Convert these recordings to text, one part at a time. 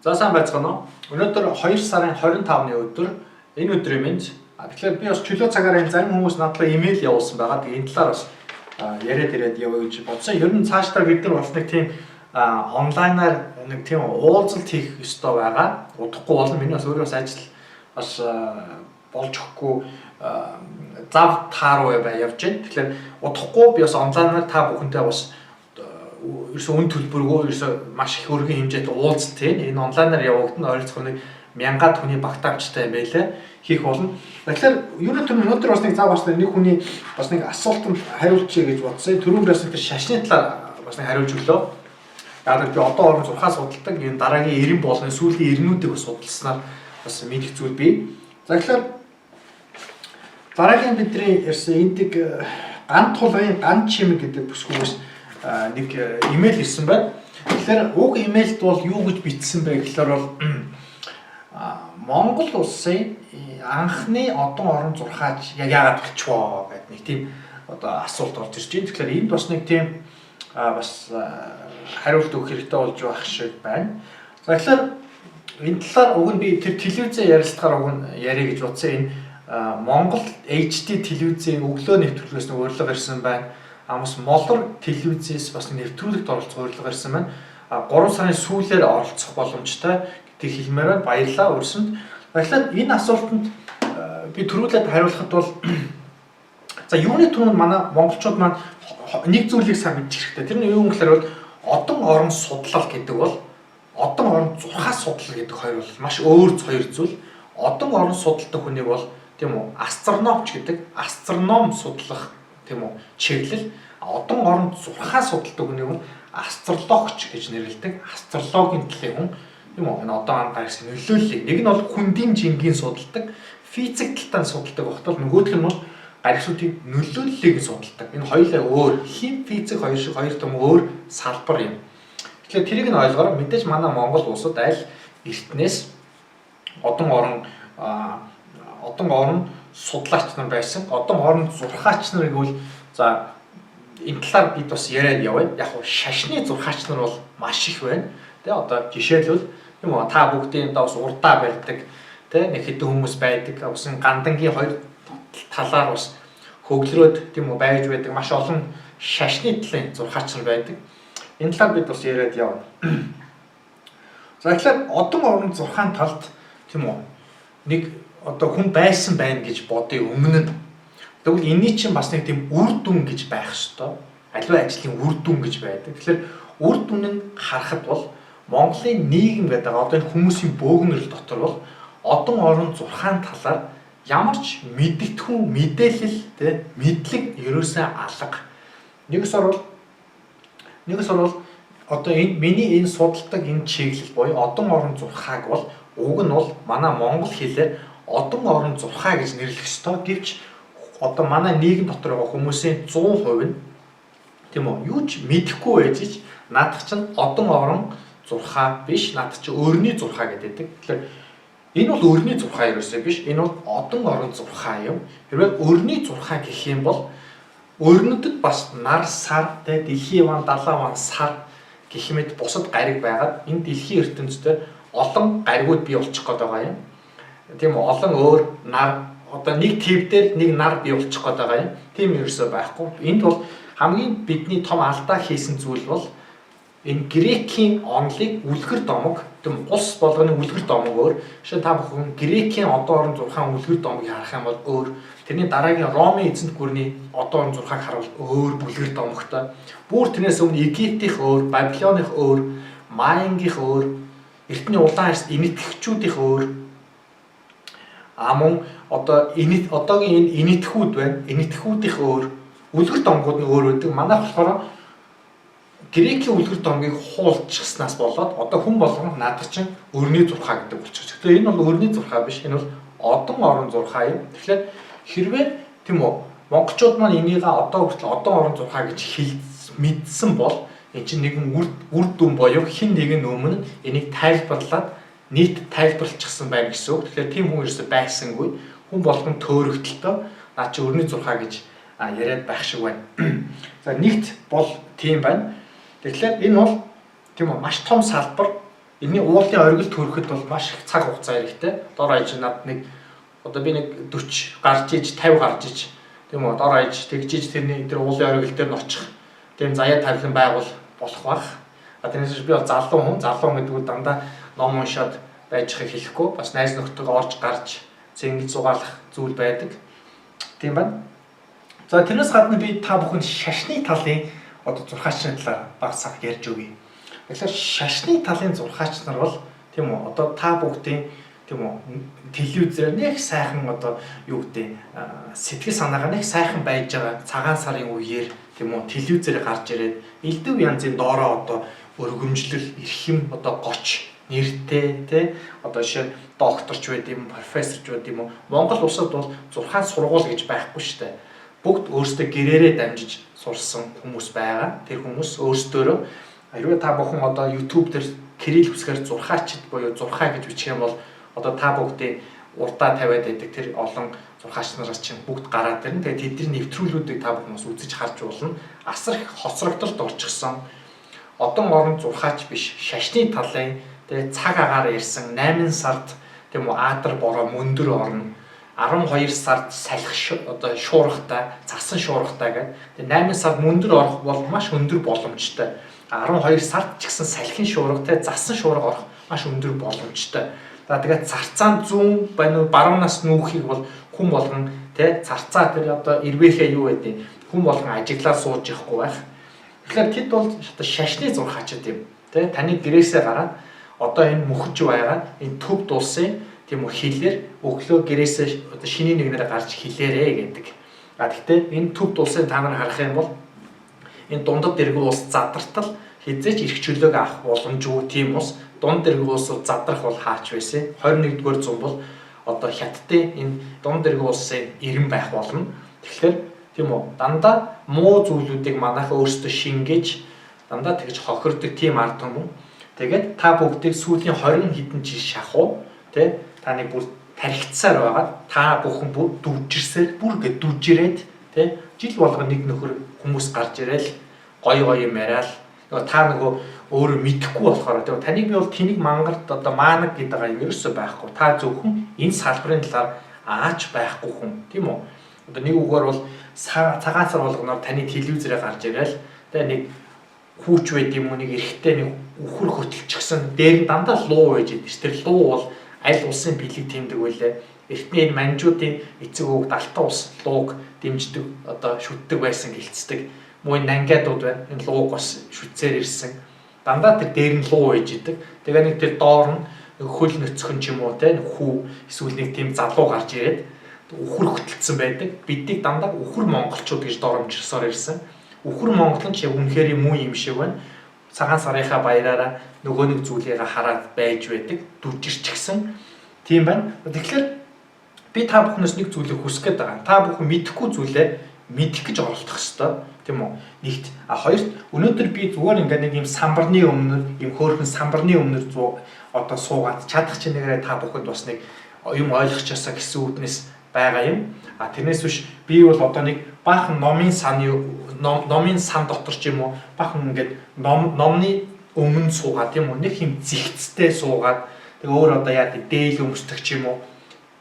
За сайн байцгаана уу. Өнөөдөр 2 сарын 25-ны өдөр энэ өдрийн мэнд. Тэгэхээр би бас чөлөө цагаараа энэ зарим хүмүүс надад имэйл явуулсан байгаа. Тэгээ энэ талаар бас яриад ирээд явъя гэж бодсон. Ер нь цаашдаа бид нар бас нэг тийм онлайнаар нэг тийм уулзалт хийх ёстой байгаа. Удахгүй болно. Миний бас өөрөө бас ажил бас болж өгөхгүй зав тааруу явж байна. Тэгэхээр удахгүй би бас онлайнаар та бүхэнтэй бас ерөөсөө үн төлбөргөө ерөөсөө маш их өргөн хэмжээтэй уулзалт тийм энэ онлайнаар явагдана ойролцоох нэг 1000 хүний багтаамжтай байлаа хийх болно. Тэгэхээр ер нь өнөөдөр бас нэг зав бас нэг хүний бас нэг асуултанд хариулчихъя гэж бодсон. Түрүүнээс тэр шашны талаар бас нэг хариулж өглөө. Яг би одоо орон 6 судалдаг энэ дараагийн 90 болгоны сүүлийн 90-үүдийг бас судалснаар бас мэдих зүйл бий. За тэгэхээр дараагийн бидний ярьсан эндэг ган тулгын ган чимэг гэдэг бүсгүйс нэг имэйл ирсэн байна. Тэгэхээр уг имэйлд бол юу гэж бичсэн бэ гэхээр бол Монгол улсын анхны одон орон зурхаач яагаад болчихвоо гэдэг нэг тийм одоо асуулт орж ирж байна. Тэгэхээр энд бас нэг тийм бас хариулт өгөх хэрэгтэй болж байх шиг байна. За тэгэхээр энэ талаар уг нь би тэр телевизэн ярилцлагаар уг нь яриа гэж бодсон. Энэ Монгол HD телевизийн өглөө нэвтрүүлгээс нэг урилга ирсэн байна. Амс Молор телевизээс бас нэвтрүүлэгт оролцох урилга ирсэн байна. 3 сарын сүүлээр оролцох боломжтой гэдэг хэлмээр баярлалаа өрсөнд. Тэгэхээр энэ асуултанд би төрүүлээд хариулахад бол за юуны түрүүнд манай монголчууд маань нэг зүйлийг сайн мэдчих хэрэгтэй. Тэр нь юу юм гэхээр бол одон орон судлал гэдэг бол одон орон зурхаа судлал гэдэг хоёр бол маш өөр хоёр зүйл. Одон орон судалдаг хүнийг бол тийм үү астрономч гэдэг астроном судлах тийм үү чиглэл одон орон зурхаа судалдаг хүнийг бол астрологч гэж нэрлэдэг. Астрологийн талын хүн тийм үү энэ одон орон гарсан нөлөөллийг нэг нь бол хүндийн жингийн судалдаг, физик талтай судалдаг багтал нөгөөх нь бол гаригсуудын нөлөөллийг судалдаг. Энэ хоёулаа өөр хим физик хоёр шиг хоёр том өөр салбар юм. Тэгэхээр тэрийг нь ойлгохоор мэдээж манай Монгол улсад аль эртнээс одон орон судлаач нар байсан. Одон орон зурхаач нар гэвэл за энэ талаар бид бас яриад явъя. Яг нь шашны зурхаач нар бол маш их байна. Тэ одоо жишээлбэл тийм үү та бүгдийн даа бас урдаа барьдаг тэ нэг хэдэн хүмүүс байдаг. Усан гандангийн хоёр талаар бас хөглөрөөд тийм үү байж байдаг маш олон шашны талын зурхаач нар байдаг. Энэ талаар бид бас яриад явна. За тэгэхээр одон орон зурхаан талд тийм үү нэг одоо хүн байсан байна гэж бодъё өмнө нь. Тэгвэл энэний чинь бас нэг тийм үр дүн гэж байх ёстой. Аливаа ажлын үр дүн гэж байдаг. Тэгэхээр үр дүн нь харахад бол Монголын нийгэм гэдэг одоо энэ хүмүүсийн бөөгнөрл дотор бол одон орон зурхаан талаар ямар ч мэддэхүүн мэдээлэл тэ мэдлэг ерөөсөө алга. Нэгс орвол одоо энэ миний энэ судалдаг энэ чиглэл буюу одон орон зурхааг бол уг нь бол манай монгол хэлээр одон орон зурхаа гэж нэрлэх ёстой. Гэвч одоо манай нийгэм дотор байгаа хүмүүсийн 100% нь тийм үү юу ч мэдэхгүй байж ч наадах чинь одон орон зурхаа биш наадах чинь өрний зурхаа гэдэг. Тэгэхээр энэ бол өрний зурхаа ерөөсөө биш. Энэ бол одон орон зурхаа юм. Хэрвээ өрний зурхаа гэх юм бол өрнөдөд бас нар сар тэ дэлхийн ван далайн ван сар гэх мэт бусад гариг байгаад энэ дэлхийн ертөнцийн олон гаригууд бий болчих гээд байгаа юм. Тийм үү олон өөр нар одоо нэг төв дээр нэг нар бий болчих гээд байгаа юм. Тийм ерөөсөө байхгүй. Энд бол хамгийн бидний том алдаа хийсэн зүйл бол энэ грекийн онолыг үлгэр домог тийм улс болгоны үлгэр домог өөр. Жишээ та бүхэн грекийн одон орон зурхаан үлгэр домыг харах юм бол өөр. Тэрний дараагийн Ромын эзэнт гүрний одон орон зурхааг харуул өөр үлгэр домогтой. Бүр тэрнээс өмнө Египтийнх өөр, Бабилоных өөр, Майнгийнх өөр, эртний улаан арс энэтхэгчүүдийнх өөр. Мөн одоо одоогийн энэ энэтхүүд байна. Энэтхүүдийнх өөр, үлгэр домгууд нь өөр байдаг. Манайх болохоор грекийн үлгэр домгийг хуулчихснаас болоод одоо хүн болгоно наадах чинь өрний зурхаа гэдэг болчихсон. Тэгэхээр энэ бол өрний зурхаа биш. Энэ бол одон орон зурхаа юм. Тэгэхээр хэрвээ тийм үү монголчууд маань энийг одоо хүртэл одон орон зурхаа гэж мэдсэн бол энэ чинь нэгэн үр дүн боёо хин нэгэн өмнө энийг тайлбарлаад нийт тайлбарлчихсан байна гэсэн үг. Тэгэхээр тийм хүн ерөөсөй байсангүй. Хүн болгон төөрөгдөлтөө наа чи өрний зурхаа гэж яриад байх шиг байна. За нэгт бол тийм байна. Тэгэхээр энэ бол тийм үү маш том салбар Энийн уулын оргил төрөхөд бол маш их цаг хугацаа хэрэгтэй. Дор хаяж над нэг одоо би нэг 40 гарч иж 50 гарч иж тийм үү дор хаяж тэгж иж тэр уулын оргил дээр нь очих тийм заяа тавилан байгуул болох баг. Тэрнээс би бол залуу хүн гэдэг нь дандаа ном уншаад байж хийг хэлэхгүй бас найз нөхдөд орж гарч зингэж зугаалах зүйл байдаг. Тийм байна. За тэрнээс гадна би та бүхэнд шашны талын одоо зурхаачны талаар баг цаг ярьж өгье. Тэгэхээр шашны талын зурхаач нар бол тийм үү одоо та бүгдийн тийм үү телевизээр нэг сайхан одоо юу гэдэг сэтгэл санаагаа нэг сайхан байж байгаа цагаан сарын үеэр тийм үү телевизээр гарч ирээд элдв янзын доороо одоо өргөмжлөл эрхэм одоо гоч нэртэй тий одоо жишээ докторч байд юм профессорч байд юм уу Монгол улсад бол зурхаан сургууль гэж байхгүй шүү дээ. Бүгд өөрсдөө гэрээрээ дамжиж сурсан хүмүүс байгаа. Тэр хүмүүс өөрсдөө хэрвээ та бүхэн одоо YouTube дээр кирилл үсгээр зурхаачд буюу зурхаа гэж бичих юм бол одоо та бүгдийн урдаа тавиад байдаг тэр олон зурхаач нараас чинь бүгд гараад ирнэ. Тэгээд тэдний нэвтрүүлгүүдийг та бүхэн үзэж харж болно. Асар их хоцрогдолд орчихсон одон орон зурхаач биш шашны талын тэгээд цаг агаар ирсэн 8 сард тийм үү Аадар бороо мөндөр орно. 12 сард салхи одоо шуургатай, цасан шуургатай гэдэг. Тэгээд 8 сард мөндөр орох бол маш өндөр боломжтой. 12 сард ч гэсэн салхин шуургатай, засан шуурга орох маш өндөр боломжтой. За тэгээд царцаан зүүн баруунаас нүүхийг бол хүн болгон тий царцаа тэр одоо ирвэхээ юу гэдэг хүн болгон ажиглаад сууж явахгүй байх. Тэгэхээр тэд бол шашны зурхаачд юм. Тэ таны гэрээсээ гараад одоо энэ мөхөж байгаа энэ төвд улсын тийм үү хилээр өглөө гэрээсээ одоо шинийн нэгнээр гарч хилээрээ гэдэг. А гэхдээ энэ төвд улсын та нар харах юм бол энэ дундад дэрэг улс задартал хизээч эрх чөлөөг авах боломжгүй тийм ус дунд дэрэг улсууд задрах бол хаач байсан. 21-р зуун бол одоо хятадын энэ дунд дэрэг улсын ирэн байх болно. Тэгэхээр тийм үү дандаа муу зүйлүүдийг манайх өөрсдөө шингээж дандаа тэгж хохирдог тийм ард түмэн. Тэгээд та бүгдийг сүүлийн 20 хэдэн жил шахуу тий таны бүр тархицсаар байгаа. Та бүхэн бүр дүвжирсээр бүр ингэ дүвжирээд тий жил болгоо нэг нөхөр хүмүүс гарч ирээл гоё юм яриад та нөгөө өөрөө мэдэхгүй болохоор тий таныг би бол тэнийг мангарт одоо маанаг гэдэг юм ерөөсөө байхгүй. Та зөвхөн энэ салбарын талаар аач байхгүй хүн тийм үү? Одоо нэг үгээр бол цагаан сар болгоноор таны телевизээрээ гарч ирээл тий нэг хүүч байд юм уу нэг эрэгтэй нэг үхэр хөтөлчихсөн дээр нь дандаа луу байж идэв. Тэр луу бол аль улсын бэлэг тэмдэг байлаа. Эртний энэ манжуудын эцэг өвөг Далтан улс лууг дэмждэг одоо шүтдэг байсан гэлцдэг. Мөн нангиадууд байна. Энэ лууг бас шүтсээр ирсэн. Дандаа тэр дээр нь луу байж идэг. Тэгээ нэг тэр доор нь хөл нөцгөн ч юм уу те хүү эсвэл нэг тийм залуу гарч ирээд үхэр хөтөлцсөн байдаг. Биднийг дандаа үхэр монголчууд гэж доромжсоор ирсэн. Үхэр монголын ч үнэхээр юм юм шиг байна. Цагаан сарынхаа баяраараа нөгөө нэг зүйлийг хараад байж байдаг. Дүжирчгсэн. Тийм байна. Тэгэхээр би та бүхнээс нэг зүйлийг хүсэх гээд байгаа. Та бүхэн мэдэхгүй зүйлээ мэдэх гэж оролдох ёстой. Тийм үү? Нэгт. Хоёрт өнөөдөр би зүгээр ингээд нэг юм самбарны өмнөр, юм хөөрхөн самбарны өмнөр одоо суугаад чадах чинээрээ та бүхэнд бас нэг юм ойлгочихсоо гэсэн үднэс байгаа юм. Тэрнээс биш би бол одоо нэг баахан номын сан дотор ч юм уу баахан ингээд номны өмнө суугаад тийм үү нэг юм зэгцтэй суугаад тэг өөр одоо яа дээл өмсдөг ч юм уу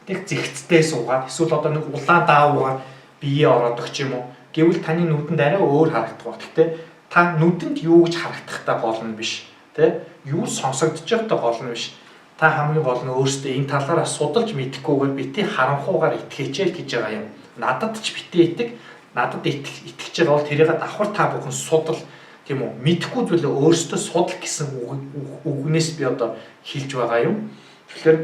нэг зэгцтэй суугаад эсвэл одоо нэг улаан даавуугаар бие ороодог ч юм уу гэвэл таны нүдэнд арай өөр харагдах ба. Гэхдээ та нүдэнд юу гэж харагдахтай гол нь биш тий юу сонсогдож байгаатай гол нь биш. Та хамгийн гол нь өөрсдөө энэ талаараа судалж мэдэхгүйгээр бити харанхуугаар итгэж гэж байгаа юм. Надад ч бити итэг, надад итгэж байгаа бол тэрийг давхар та бүхэн судал тийм үү? Мэдэхгүй зүйлээ өөрсдөө судал гэсэн үгнээс би одоо хэлж байгаа юм. Тэгэхээр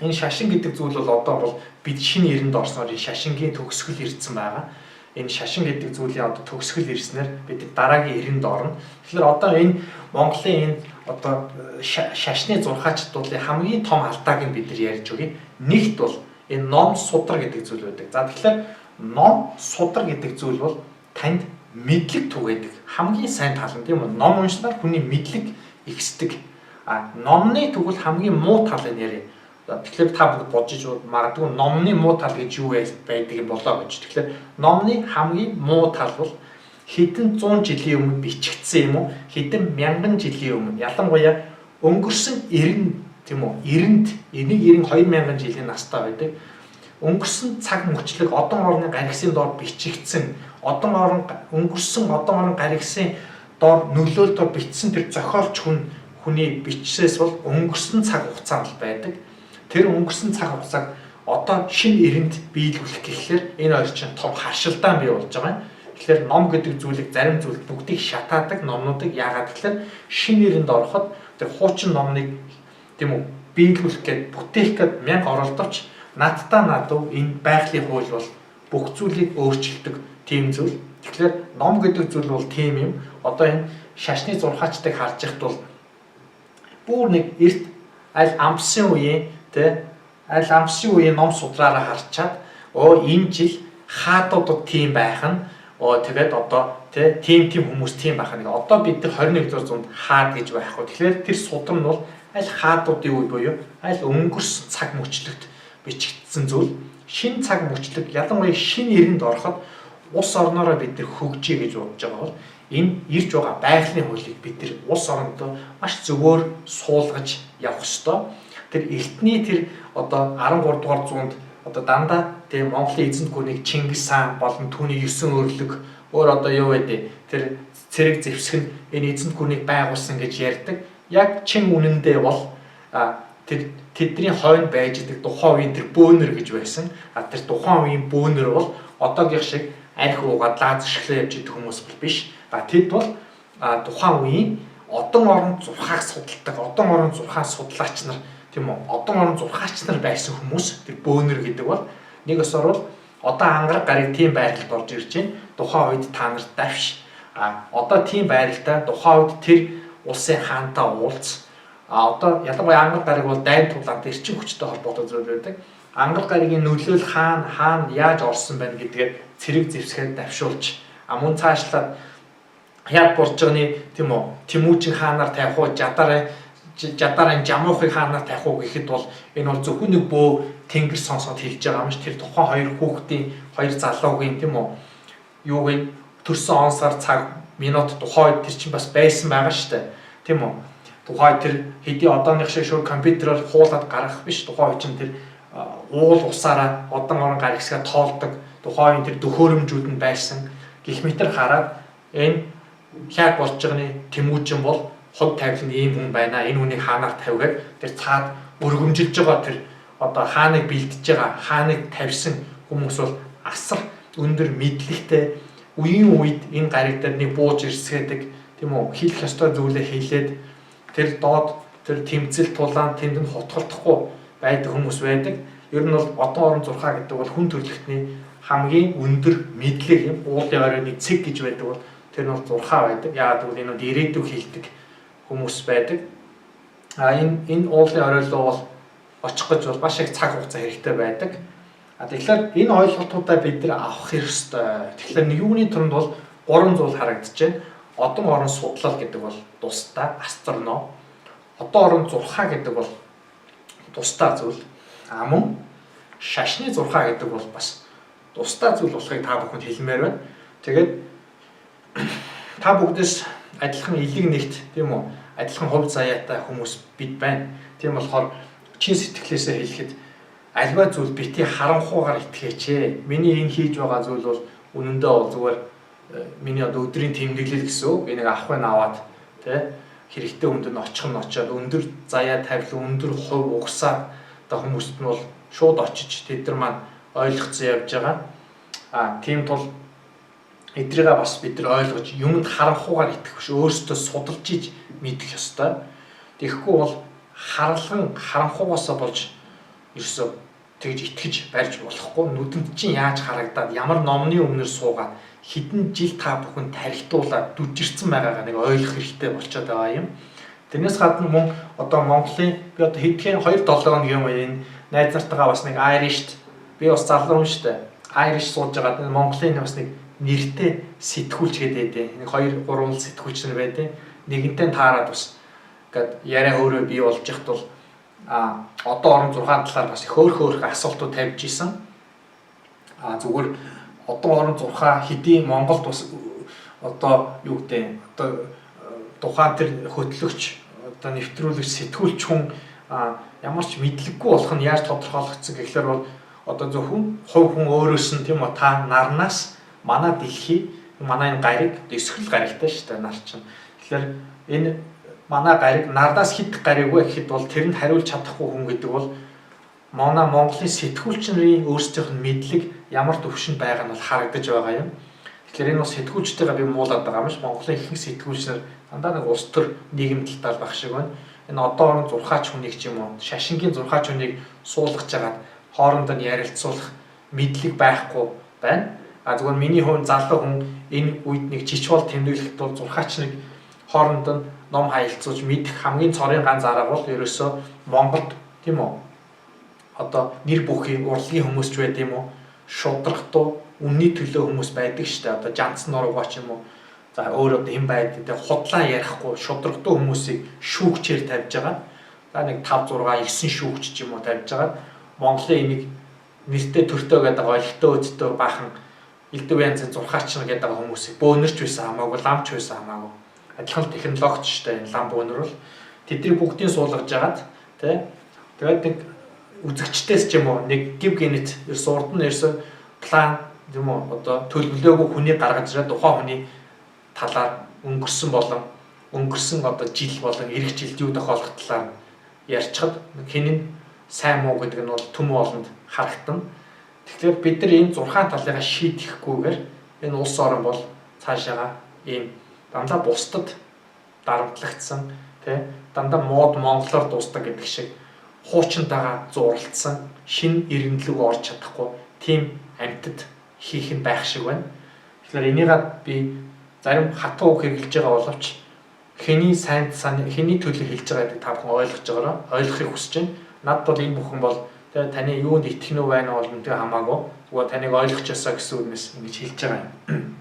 энэ шашин гэдэг зүйл бол одоо бол бид шинэ эрэнд орсноор энэ шашингийн төгсгөл ирсэн байгаа. Энэ шашин гэдэг зүйлийн одоо төгсгөл ирснээр бид дараагийн эрэнд орно. Тэгэхээр одоо энэ Монголын энэ одоо шашны зурхаачдуулын хамгийн том алдааг нь бид нар ярьж өгье. Нэгт бол энэ ном судар гэдэг зүйл байдаг. За тэгэхээр ном судар гэдэг зүйл бол танд мэдлэг түгээдэг. Хамгийн сайн тал нь тийм үү? Ном уншсанаар хүний мэдлэг ихсдэг. Номны тэгвэл хамгийн муу тал нь ярив. Тэгэхээр та бүгд бодож магадгүй номны муу тал гэж юу байдаг юм болоо гэж. Тэгэхээр номны хамгийн муу тал бол хэдэн 100 жилийн өмнө бичигдсэн юм уу? Хэдэн мянган жилийн өмнө ялангуяа өнгөрсөн 90 тийм үү 90-д энийг 2000 жилийн настай байдаг. Өнгөрсөн цаг мөчлөг одон орны гаригсын доор бичигдсэн өнгөрсөн одон орон гаригсын доор нөлөөлөлтөөр бичсэн тэр зохиолч хүний бичсээс бол өнгөрсөн цаг хугацаанд л байдаг. Тэр өнгөрсөн цаг хугацааг одоо шинэ эрэнд биелүүлэх гэхлээр энэ хоёр чинь том харшилдаан бий болж байгаа юм. Тэгэхээр ном гэдэг зүйлийг зарим зүйл бүгдийг шатаадаг номнуудыг яагаад гэхээр шинэ эрэнд ороход тэр хуучин номныг тийм үү биелүүлэх гээд бүтээх гээд мянга оролдовч надтай надуу энэ байгалийн хууль бол бүх зүйлийг өөрчилдөг тийм зүйл. Тэгэхээр ном гэдэг зүйл бол тийм юм. Одоо энэ шашны зурхаачдыг харж яхад бол бүр нэг эрт аль амсын үеийн ном судраараа харчаад энэ жил хаадуудад тийм байх нь тэгээд одоо тийм хүмүүс тийм байх нэг одоо бид нар 21-р зуунд хаад гэж байхгүй. Тэгэхээр тэр судар нь бол аль хаадуудын үе буюу аль өнгөрсөн цаг мөчлөгт бичигдсэн зүйл. Шинэ цаг мөчлөг ялангуяа шинэ эрэнд ороход улс орноороо бид нар хөгжиж гэж бодож байгаа бол энэ ирж байгаа байгалийн хуулийг бид нар улс орондоо маш зөвөр суулгаж явах ёстой. Тэр эртний тэр одоо 13 дугаар зуунд одоо дандаа тийм Монголын эзэнт гүрнийг Чингис хаан болон түүний 9 өрлөг өөр одоо юу байдэ тэр цэрэг зэвсэг нь энэ эзэнт гүрнийг байгуулсан гэж ярьдаг. Яг чин үнэндээ бол тэр тэдний хойно байж идэг тухайн үеийн тэр бөөнөр гэж байсан. Тэр тухайн үеийн бөөнөр бол одоогийн шиг арх уугаад лаз шглээ явж идэх хүмүүс биш. Тэд бол тухайн үеийн одон орон зурхааг судалдаг, одон орон зурхаан судлаач нар тийм үү? Одон орон зурхаач нар байсан хүмүүс тэр бөөнөр гэдэг бол нэг өсөр бол одоо ангараг гарыг тийм байралд орж ирж байна. Тухайн үед та нарт давш. Одоо тийм байралтай тухайн үед тэр улсын хаантай уулз. Одоо ялангуяа ангараг гариг бол дайн тулаанд эрчим хүчтэй холбоотой зүйл байдаг. Ангараг гаригийн нөлөөл хаана яаж орсон байна гэдгээр цэрэг зэвсгээд давшуулж мөн цаашлаад хяад боржгоны тийм үү Тэмүүжин хаанаар тавих уу жадарын жамуухыг хаанаар тавих уу гэхэд бол энэ бол зөвхөн нэг бөө тэнгэр сонсоод хэлж байгаа юм ш. Тэр тухайн хоёр хүүхдийн хоёр залуугийн тийм үү юуг нь төрсөн он сар цаг минут тухайн тэр чинь бас байсан байгаа штэ тийм үү. Тухайн тэр хэдий одооных шиг шууд компьютероор хуулаад гаргах биш. Тухайн чинь тэр уул усаараа одон орон гарагсгаа тоолдог тухайн тэр дөхөөрөмжүүд нь байсан гэх мэтэр хараад энэ хяад болж байгааны Тэмүүжин бол хог тавилан ийм хүн байна. Энэ хүнийг хаанаар тавьгээд тэр цаад өргөмжилж байгаа тэр одоо хааныг бэлдэж байгаа хааныг тавьсан хүмүүс бол асар өндөр мэдлэгтэй үеийн үед энэ гариг дээр нэг бууж ирсгээдэг тийм үү хийх ёстой зүйлээ хийлээд тэр доод тэр тэмцэл тулаан тэнд нь хотголдохгүй байдаг хүмүүс байдаг. Ер нь бол одон орон зурхаа гэдэг бол хүн төрөлхтний хамгийн өндөр мэдлэг юм. Уулын оройны цэг гэж байдаг бол тэр нь бол зурхаа байдаг. Яагаад гэвэл энэ нь ирээдүйг хэлдэг хүмүүс байдаг. Энэ уулын оройлоо бол очих гэж бол маш их цаг хугацаа хэрэгтэй байдаг. Тэгэхээр энэ ойлголтуудаа бид нар авах ёстой. Тэгэхээр нэг юуны төрөнд бол 3 зүйл харагдаж байна. Одон орон судлал гэдэг бол тусдаа астроном. Одон орон зурхаа гэдэг бол тусдаа зүйл. Мөн шашны зурхаа гэдэг бол бас тусдаа зүйл болохыг та бүхэнд хэлмээр байна. Тэгээд та бүгдээс адилхан элэг нэгт тийм үү? Адилхан хувь заяатай хүмүүс бид байна. Тийм болохоор чин сэтгэлээсээ хэлэхэд альва зүйл бити харанхуугаар итгэээч ээ. Миний энэ хийж байгаа зүйл бол үнэндээ бол зүгээр миний одоо өдрийн тэмдэглэл гэсэн үг. Энийг авахыг аваад тий хэрэгтэй хүнд нь очих нь очиод өндөр заяа тавил өндөр хувь угсаа одоо хүмүүст нь бол шууд очиж тэд нар маань ойлгоцсон явж байгаа. Тийм тул эдрийгээ бас бид нар ойлгож юмд харанхуугаар итгэх биш өөрсдөө судалж иж мэдэх ёстой. Тэгэхгүй бол харанхуугаасаа болж ерөөсөө тэгж итгэж барьж болохгүй. Нүдэнд чинь яаж харагдаад ямар номны өмнөр суугаад хэдэн жил та бүхэн тархитуулаад дүжирсэн байгаагаа нэг ойлгох хэрэгтэй болчиход байгаа юм. Тэрнээс гадна мөн одоо Монголын би одоо хэдхэн 2-7 хоног юм энэ найз нартайгаа бас нэг Irish би бас залруу юм штэ. Irish сууж байгаа Монголын бас нэг нэртэй сэтгүүлч гэдэг нэг 2-3 сэтгүүлч нар байдیں۔ Нэгэнтээ таарад бас гээд яриа өөрөө бий болж ихт бол одоо орон 6 талаар бас хөөх асуултууд тавьж исэн. Зүгээр одоо орон 6 хэдийн Монголд бас одоо юу гэдэг одоо тухайн тэр хөтлөгч одоо нэвтрүүлэгч сэтгүүлч хүн ямар ч мэдлэггүй болох нь яаж тодорхойлогдсон гэхлээр бол одоо зөвхөн хувь хүн өөрөөс нь тийм үү та нарнаас манай дэлхий манай энэ гариг эсрэл гаригтай шүү дээ нар чинь. Тэгэхээр энэ манай гариг нарнаас хэд гариг вэ гэхэд бол тэрэнд хариулж чадахгүй хүн гэдэг бол манай Монголын сэтгүүлч нарын өөрсдийнх нь мэдлэг ямар төвшөнд байгаа нь бол харагдаж байгаа юм. Тэгэхээр энэ бас сэтгүүлчтэйгээ би муулаад байгаа юм ш. Монголын ихэнх сэтгүүлч нар дандаа нэг улс төр нийгэм талтай байх шиг байна. Энэ одоо орон 6 хүнийг ч юм уу шашингийн 6 хүнийг суулгаж агаад хоорондоо ярилцуулах мэдлэг байхгүй байна. Зүгээр миний хувьд залуу хүн энэ үед нэг жичвол тэмдэглэхэд бол 6 нэг хоорондоо ном хаялцуулж мэдэх хамгийн цорын ганц арга бол ерөөсөө Монголд тийм үү одоо нэр бүхий урлагийн хүмүүс ч байд юм уу шудрах туу үнний төлөө хүмүүс байдаг штэ одоо жанцсан нуруугаа ч юм уу за өөр одоо хэн байдаг те худлаа ярихгүй шудрах туу хүмүүсийг шүүгчээр тавьж байгаа. За нэг 5 6 9 шүүгч ч юм уу тавьж байгаа. Монголын энийг нэртэй төртөө гэдэг ойлгохтой өдтөө баахан элдв янзын 6 ч гэдэг хүмүүсийг бөөнөрч байсан хамаагүй ламч байсан хамаагүй адилхан технологич штэ лам бөөнөр бол тэдний бүгдийг суулгаж агаад те тэгээд нэг үзэгчдээс ч юм уу нэг гив генет ерөөс урд нь ерөөс план юм уу одоо төлөвлөөгүй хүний гаргаж ирээд тухайн хүний талаар өнгөрсөн одоо жил болон эх жилд юу тохиолох талаар ярьчихад хинэн сайн муу гэдэг нь бол төмөө олонд харагдана. Тэгэхээр бид нар энэ 6 талыгаа шийдэхгүйгээр энэ улс орон бол цаашаага ийм дандаа бусдад дарамтлагдсан тий дандаа мод монголоор дуустдаг гэдэг шиг хуучинтайгаа зурлалцсан шинэ эрендлэг орж чадахгүй тийм амьтад хийх нь байх шиг байна. Тэгэхээр энийгээ би зарим хатуу үг хэрэглэж байгаа боловч хэний сайн хэний төлөө хэлж байгаа гэдэг та бүхэн ойлгож байгаараа ойлгохыг хүсэж байна. Над бол энэ бүхэн бол таны юунд итгэх нь байна бол үнтэй хамаагүй. Зүгээр таныг ойлгож ясаа гэсэн үгнээс ингэж хэлж байгаа юм.